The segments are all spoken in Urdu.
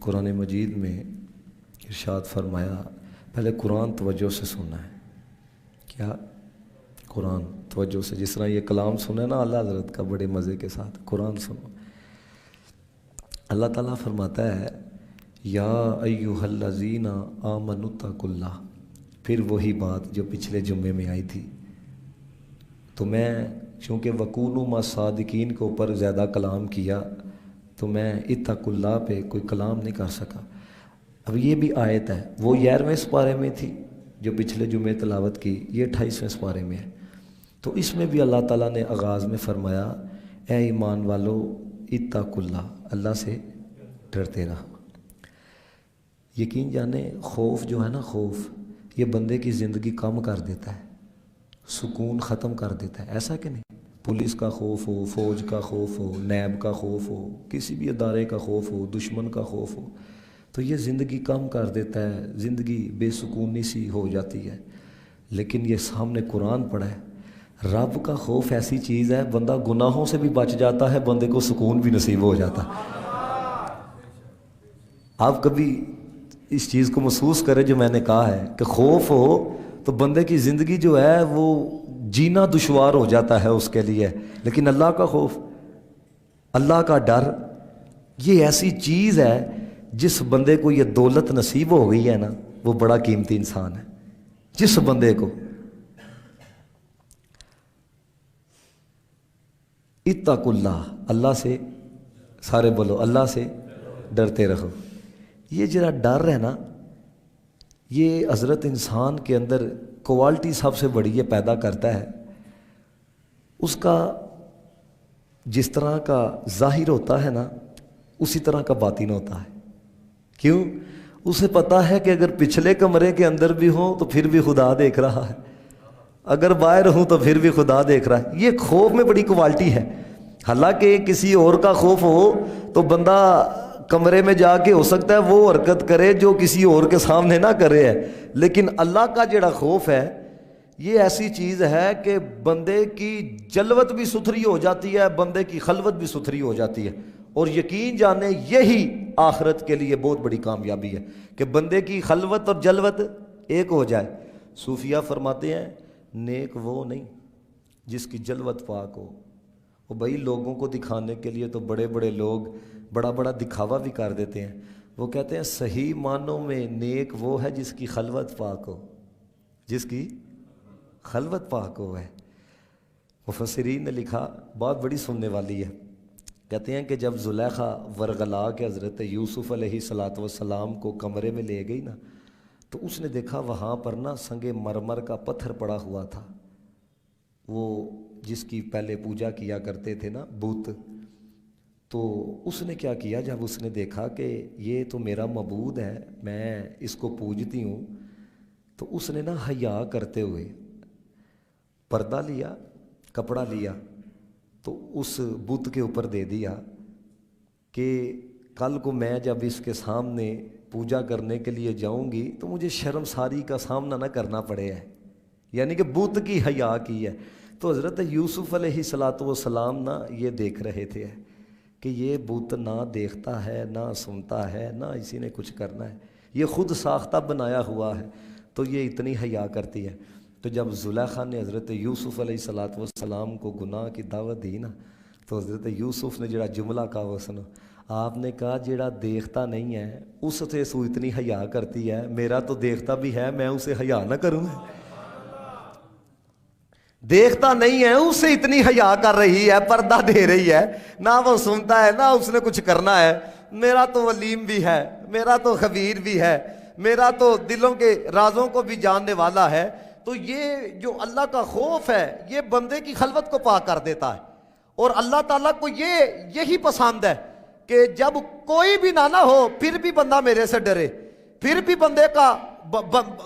قرآن مجید میں ارشاد فرمایا، پہلے قرآن توجہ سے سننا ہے. کیا؟ قرآن توجہ سے. جس طرح یہ کلام سنا ہے نا اعلیٰ حضرت کا بڑے مزے کے ساتھ، قرآن سنو. اللہ تعالیٰ فرماتا ہے یا ایھا الذین آمنوا اتقوا اللہ. پھر وہی بات جو پچھلے جمعے میں آئی تھی. تو میں چونکہ وکونوا مع الصادقین کے اوپر زیادہ کلام کیا تو میں اتقوا اللہ پہ کوئی کلام نہیں کر سکا. اب یہ بھی آیت ہے، وہ 11ویں سپارے میں تھی جو پچھلے جمعے تلاوت کی، یہ 28ویں سپارے میں ہے. تو اس میں بھی اللہ تعالیٰ نے آغاز میں فرمایا اے ایمان والو اتقوا اللہ، اللہ سے ڈرتے رہو. یقین جانے خوف جو ہے نا، خوف یہ بندے کی زندگی کم کر دیتا ہے، سکون ختم کر دیتا ہے. ایسا کہ نہیں؟ پولیس کا خوف ہو، فوج کا خوف ہو، نیب کا خوف ہو، کسی بھی ادارے کا خوف ہو، دشمن کا خوف ہو، تو یہ زندگی کم کر دیتا ہے، زندگی بے سکونی سی ہو جاتی ہے. لیکن یہ سامنے قرآن پڑھا ہے، رب کا خوف ایسی چیز ہے، بندہ گناہوں سے بھی بچ جاتا ہے، بندے کو سکون بھی نصیب ہو جاتا ہے. آپ کبھی اس چیز کو محسوس کریں جو میں نے کہا ہے کہ خوف ہو تو بندے کی زندگی جو ہے وہ جینا دشوار ہو جاتا ہے اس کے لیے. لیکن اللہ کا خوف، اللہ کا ڈر، یہ ایسی چیز ہے جس بندے کو یہ دولت نصیب ہو گئی ہے نا، وہ بڑا قیمتی انسان ہے. جس بندے کو اتقوا اللہ، اللہ سے، سارے بولو اللہ سے ڈرتے رہو. یہ جرا ڈر ہے نا، یہ حضرت انسان کے اندر کوالٹی سب سے بڑی یہ پیدا کرتا ہے. اس کا جس طرح کا ظاہر ہوتا ہے نا اسی طرح کا باطن ہوتا ہے. کیوں؟ اسے پتہ ہے کہ اگر پچھلے کمرے کے اندر بھی ہوں تو پھر بھی خدا دیکھ رہا ہے، اگر باہر ہوں تو پھر بھی خدا دیکھ رہا ہے. یہ خوف میں بڑی کوالٹی ہے. حالانکہ کسی اور کا خوف ہو تو بندہ کمرے میں جا کے ہو سکتا ہے وہ حرکت کرے جو کسی اور کے سامنے نہ کرے ہے. لیکن اللہ کا جڑا خوف ہے یہ ایسی چیز ہے کہ بندے کی جلوت بھی ستھری ہو جاتی ہے، بندے کی خلوت بھی ستھری ہو جاتی ہے. اور یقین جانے یہی آخرت کے لیے بہت بڑی کامیابی ہے کہ بندے کی خلوت اور جلوت ایک ہو جائے. صوفیہ فرماتے ہیں نیک وہ نہیں جس کی جلوت پاک ہو. وہ بھائی لوگوں کو دکھانے کے لیے تو بڑے بڑے لوگ بڑا بڑا دکھاوا بھی کر دیتے ہیں. وہ کہتے ہیں صحیح معنوں میں نیک وہ ہے جس کی خلوت پاک ہو، جس کی خلوت پاک ہو ہے. مفسرین نے لکھا، بات بڑی سننے والی ہے. کہتے ہیں کہ جب زلیخا ورغلا کے حضرت یوسف علیہ السلام کو کمرے میں لے گئی نا تو اس نے دیکھا وہاں پر نا سنگ مرمر کا پتھر پڑا ہوا تھا، وہ جس کی پہلے پوجا کیا کرتے تھے نا بت. تو اس نے کیا کیا، جب اس نے دیکھا کہ یہ تو میرا معبود ہے، میں اس کو پوجتی ہوں، تو اس نے نا حیا کرتے ہوئے پردہ لیا، کپڑا لیا تو اس بت کے اوپر دے دیا کہ کل کو میں جب اس کے سامنے پوجا کرنے کے لیے جاؤں گی تو مجھے شرمساری کا سامنا نہ کرنا پڑے ہے. یعنی کہ بت کی حیا کی ہے. تو حضرت یوسف علیہ السلام نا یہ دیکھ رہے تھے کہ یہ بت نہ دیکھتا ہے نہ سنتا ہے نہ اسی نے کچھ کرنا ہے، یہ خود ساختہ بنایا ہوا ہے تو یہ اتنی حیا کرتی ہے. تو جب زلیخا نے حضرت یوسف علیہ السلام کو گناہ کی دعوت دی نا تو حضرت یوسف نے جڑا جملہ کہا وہ سنو. آپ نے کہا جڑا دیکھتا نہیں ہے اس سے سو اتنی حیا کرتی ہے، میرا تو دیکھتا بھی ہے، میں اسے حیا نہ کروں. دیکھتا نہیں ہے اس سے اتنی حیا کر رہی ہے، پردہ دے رہی ہے، نہ وہ سنتا ہے نہ اس نے کچھ کرنا ہے. میرا تو علیم بھی ہے، میرا تو خبیر بھی ہے، میرا تو دلوں کے رازوں کو بھی جاننے والا ہے. تو یہ جو اللہ کا خوف ہے یہ بندے کی خلوت کو پاک کر دیتا ہے. اور اللہ تعالیٰ کو یہی پسند ہے کہ جب کوئی بھی نہ ہو پھر بھی بندہ میرے سے ڈرے، پھر بھی بندے کا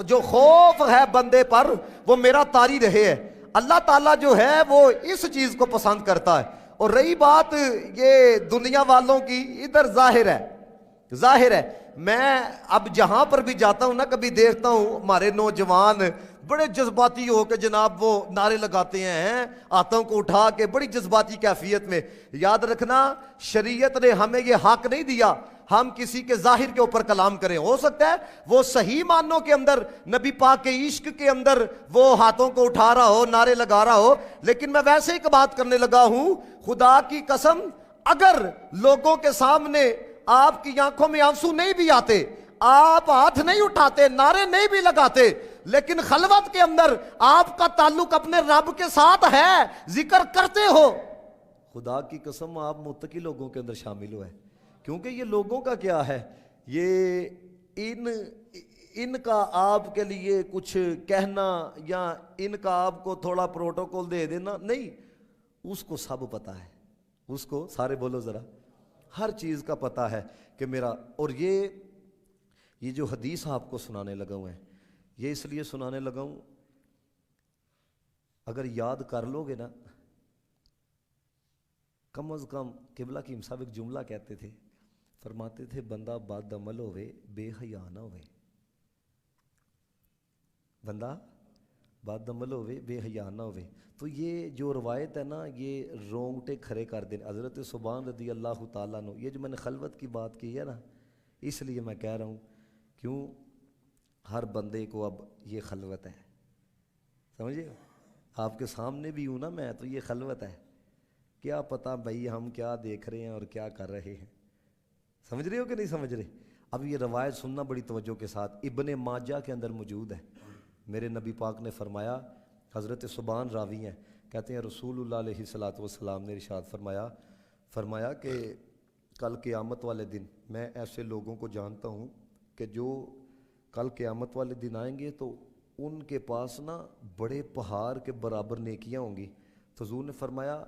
جو خوف ہے بندے پر وہ میرا طاری رہے ہے. اللہ تعالیٰ جو ہے وہ اس چیز کو پسند کرتا ہے. اور رہی بات یہ دنیا والوں کی، ادھر ظاہر ہے میں اب جہاں پر بھی جاتا ہوں نا کبھی دیکھتا ہوں ہمارے نوجوان بڑے جذباتی ہو کے جناب وہ نعرے لگاتے ہیں ہاتھوں کو اٹھا کے بڑی جذباتی کیفیت میں. یاد رکھنا شریعت نے ہمیں یہ حق نہیں دیا ہم کسی کے ظاہر کے اوپر کلام کریں. ہو سکتا ہے وہ صحیح معنوں کے اندر نبی پاک کے عشق کے اندر وہ ہاتھوں کو اٹھا رہا ہو نعرے لگا رہا ہو, لیکن میں ویسے ایک بات کرنے لگا ہوں, خدا کی قسم اگر لوگوں کے سامنے آپ کی آنکھوں میں آنسو نہیں بھی آتے, آپ ہاتھ نہیں اٹھاتے, نعرے نہیں بھی لگاتے, لیکن خلوت کے اندر آپ کا تعلق اپنے رب کے ساتھ ہے, ذکر کرتے ہو, خدا کی قسم آپ متقی لوگوں کے اندر شامل ہوئے. کیونکہ یہ لوگوں کا کیا ہے, یہ ان کا آپ کے لیے کچھ کہنا یا ان کا آپ کو تھوڑا پروٹوکول دے دینا نہیں, اس کو سب پتا ہے, اس کو سارے بولو ذرا, ہر چیز کا پتا ہے کہ میرا. اور یہ جو حدیث آپ کو سنانے لگا ہوں ہے, یہ اس لیے سنانے لگا ہوں, اگر یاد کر لو گے نا, کم از کم قبلہ کی صاحب ایک جملہ کہتے تھے, فرماتے تھے بندہ بد عمل ہوئے بے حیا نہ ہوئے, بندہ بد عمل ہوئے بے حیا نہ ہوئے. تو یہ جو روایت ہے نا, یہ رونگٹے کھڑے کر دیں. حضرت سبحان رضی اللہ تعالیٰ عنہ, یہ جو میں نے خلوت کی بات کی ہے نا, اس لیے میں کہہ رہا ہوں, کیوں ہر بندے کو اب یہ خلوت ہے, سمجھے, آپ کے سامنے بھی ہوں نا میں, تو یہ خلوت ہے. کیا پتہ بھائی ہم کیا دیکھ رہے ہیں اور کیا کر رہے ہیں, سمجھ رہے ہو کہ نہیں سمجھ رہے. اب یہ روایت سننا بڑی توجہ کے ساتھ, ابن ماجہ کے اندر موجود ہے. میرے نبی پاک نے فرمایا, حضرت سبحان راوی ہیں, کہتے ہیں رسول اللہ علیہ الصلوۃ والسلام نے ارشاد فرمایا کہ کل قیامت والے دن میں ایسے لوگوں کو جانتا ہوں کہ جو کل قیامت والے دن آئیں گے تو ان کے پاس نا بڑے پہاڑ کے برابر نیکیاں ہوں گی. تو حضور نے فرمایا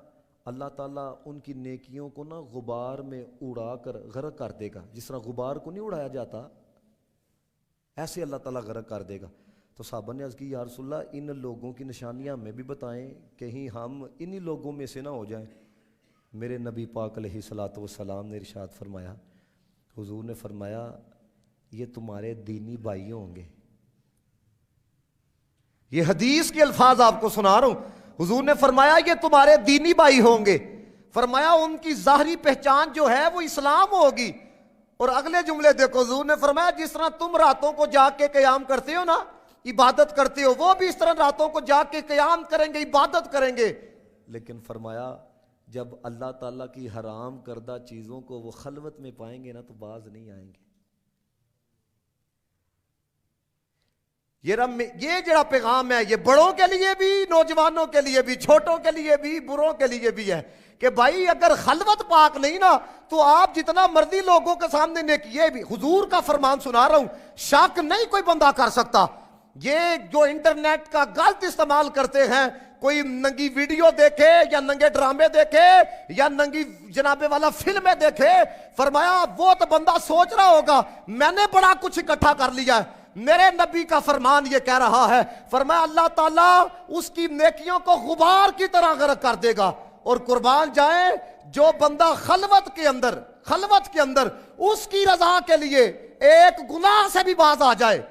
اللہ تعالیٰ ان کی نیکیوں کو نا غبار میں اڑا کر غرق کر دے گا, جس طرح غبار کو نہیں اڑایا جاتا ایسے اللہ تعالیٰ غرق کر دے گا. تو صحابہ نے عرض کی یا رسول اللہ ان لوگوں کی نشانیاں ہمیں بھی بتائیں, کہیں ہم انہی لوگوں میں سے نہ ہو جائیں. میرے نبی پاک علیہ الصلوۃ والسلام نے ارشاد فرمایا, حضور نے فرمایا یہ تمہارے دینی بھائی ہوں گے. یہ حدیث کے الفاظ آپ کو سنا رہا ہوں. حضور نے فرمایا یہ تمہارے دینی بھائی ہوں گے. فرمایا ان کی ظاہری پہچان جو ہے وہ اسلام ہوگی. اور اگلے جملے دیکھو, حضور نے فرمایا جس طرح تم راتوں کو جاگ کے قیام کرتے ہو نا, عبادت کرتے ہو, وہ بھی اس طرح راتوں کو جاگ کے قیام کریں گے, عبادت کریں گے. لیکن فرمایا جب اللہ تعالیٰ کی حرام کردہ چیزوں کو وہ خلوت میں پائیں گے نا تو باز نہیں آئیں گے. یہ جڑا پیغام ہے یہ بڑوں کے لیے بھی, نوجوانوں کے لیے بھی, چھوٹوں کے لیے بھی, بروں کے لیے بھی ہے کہ بھائی اگر خلوت پاک نہیں نا تو آپ جتنا مرضی لوگوں کے سامنے نیکی, بھی حضور کا فرمان سنا رہا ہوں, شک نہیں کوئی بندہ کر سکتا. یہ جو انٹرنیٹ کا غلط استعمال کرتے ہیں, کوئی ننگی ویڈیو دیکھے یا ننگے ڈرامے دیکھے یا ننگی جناب والا فلمیں دیکھے, فرمایا وہ تو بندہ سوچ رہا ہوگا میں نے بڑا کچھ اکٹھا کر لیا ہے. میرے نبی کا فرمان یہ کہہ رہا ہے, فرمایا اللہ تعالیٰ اس کی نیکیوں کو غبار کی طرح غرق کر دے گا. اور قربان جائیں جو بندہ خلوت کے اندر اس کی رضا کے لیے ایک گناہ سے بھی باز آ جائے,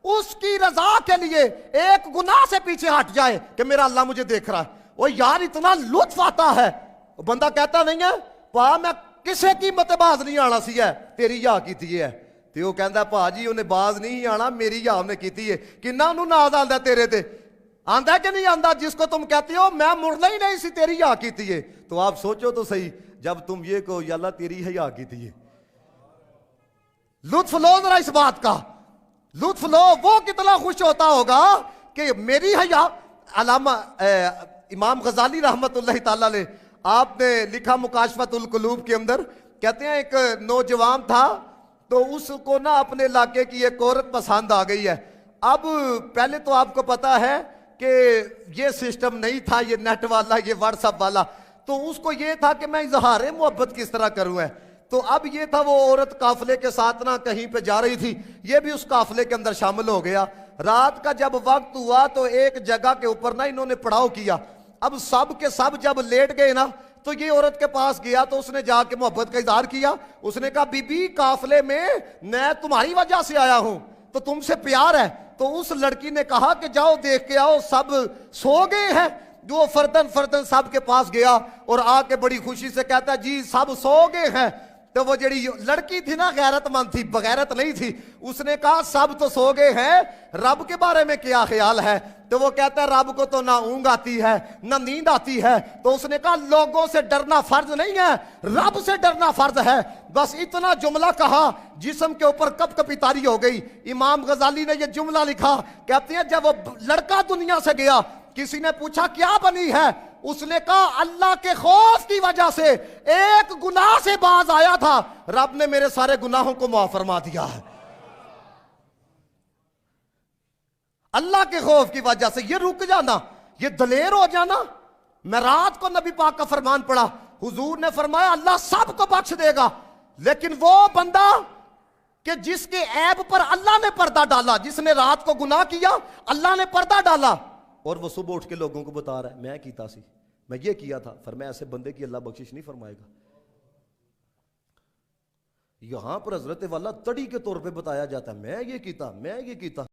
اس کی رضا کے لیے ایک گناہ سے پیچھے ہٹ جائے کہ میرا اللہ مجھے دیکھ رہا ہے, وہ یار اتنا لطف آتا ہے. بندہ کہتا نہیں ہے پا میں کسے کی مت باز نہیں آنا سی ہے, تیری یا کیتی ہے. تے وہ کہندا پا جی انہیں باز نہیں آنا, میری یا نے کیتی ہے. کنا انہوں ناز آندا تیرے تے, آندا کہ نہیں آندا جس کو تم کہتے ہو میں مڑنا ہی نہیں سی تیری یا کیتی ہے. تو آپ سوچو تو صحیح, جب تم یہ کہو یا اللہ تیری حیا کیتی ہے, لطف لو ذرا اس بات کا, لطف لو. وہ کتنا خوش ہوتا ہوگا کہ میری حیا. علامہ امام غزالی رحمت اللہ تعالیٰ نے آپ نے لکھا مکاشفت القلوب کے اندر, کہتے ہیں ایک نوجوان تھا تو اس کو نا اپنے علاقے کی ایک عورت پسند آ گئی ہے. اب پہلے تو آپ کو پتا ہے کہ یہ سسٹم نہیں تھا, یہ نیٹ والا, یہ واٹس ایپ والا, تو اس کو یہ تھا کہ میں اظہار محبت کس طرح کروں ہے. تو اب یہ تھا وہ عورت قافلے کے ساتھ نا کہیں پہ جا رہی تھی, یہ بھی اس قافلے کے اندر شامل ہو گیا. رات کا جب وقت ہوا تو ایک جگہ کے اوپر نا انہوں نے پڑاؤ کیا. اب سب کے سب جب لیٹ گئے نا تو یہ عورت کے پاس گیا تو اس نے جا کے محبت کا اظہار کیا. اس نے کہا بی بی قافلے میں میں تمہاری وجہ سے آیا ہوں تو تم سے پیار ہے. تو اس لڑکی نے کہا کہ جاؤ دیکھ کے آؤ سب سو گئے ہیں. جو فردن فردن سب کے پاس گیا اور آ کے بڑی خوشی سے کہتا ہے جی سب سو گئے ہیں. تو وہ جڑی لڑکی تھی نا غیرت مند تھی, بغیرت نہیں تھی, اس نے کہا سب تو سو گئے ہیں, رب کے بارے میں کیا خیال ہے؟ تو وہ کہتا ہے رب کو تو نہ اونگ آتی ہے نہ نیند آتی ہے. تو اس نے کہا لوگوں سے ڈرنا فرض نہیں ہے, رب سے ڈرنا فرض ہے. بس اتنا جملہ کہا, جسم کے اوپر کپ کپی طاری ہو گئی. امام غزالی نے یہ جملہ لکھا, کہتے ہیں جب وہ لڑکا دنیا سے گیا, کسی نے پوچھا کیا بنی ہے؟ اس نے کہا اللہ کے خوف کی وجہ سے ایک گناہ سے باز آیا تھا, رب نے میرے سارے گناہوں کو معاف فرما دیا ہے. اللہ کے خوف کی وجہ سے یہ رک جانا, یہ دلیر ہو جانا. میں رات کو نبی پاک کا فرمان پڑھا, حضور نے فرمایا اللہ سب کو بخش دے گا, لیکن وہ بندہ کہ جس کے عیب پر اللہ نے پردہ ڈالا, جس نے رات کو گناہ کیا اللہ نے پردہ ڈالا اور وہ صبح اٹھ کے لوگوں کو بتا رہا ہے میں کیتا سی, میں یہ کیا تھا. فرمایا ایسے بندے کی اللہ بخشش نہیں فرمائے گا. یہاں پر حضرت والا تڑی کے طور پہ بتایا جاتا ہے میں یہ کیتا